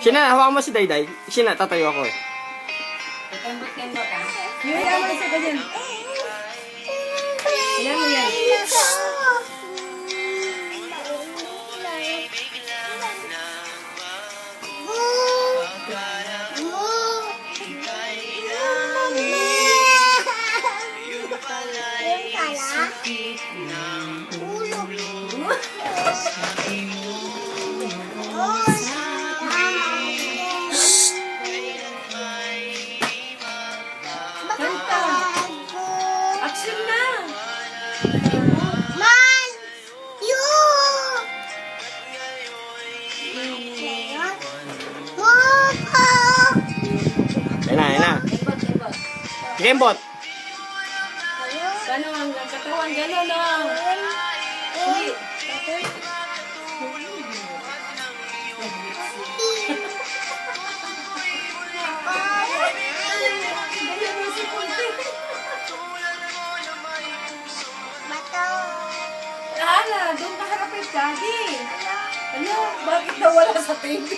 Sina, hawakan mo si Dayday. Sina, tatayo ako eh. Kembot-kembot ah. Yung naman sa ganyan. Ilan mo yan? Kanta. Action na. Ayun na, ayun na. Kembot-kembot. Kembot. Paano ang katawan? Gano'n no? Hindi. Ganyan mo si Punti. Hala, doon ka harapin, Daddy. Ano, bakit nawala sa TV?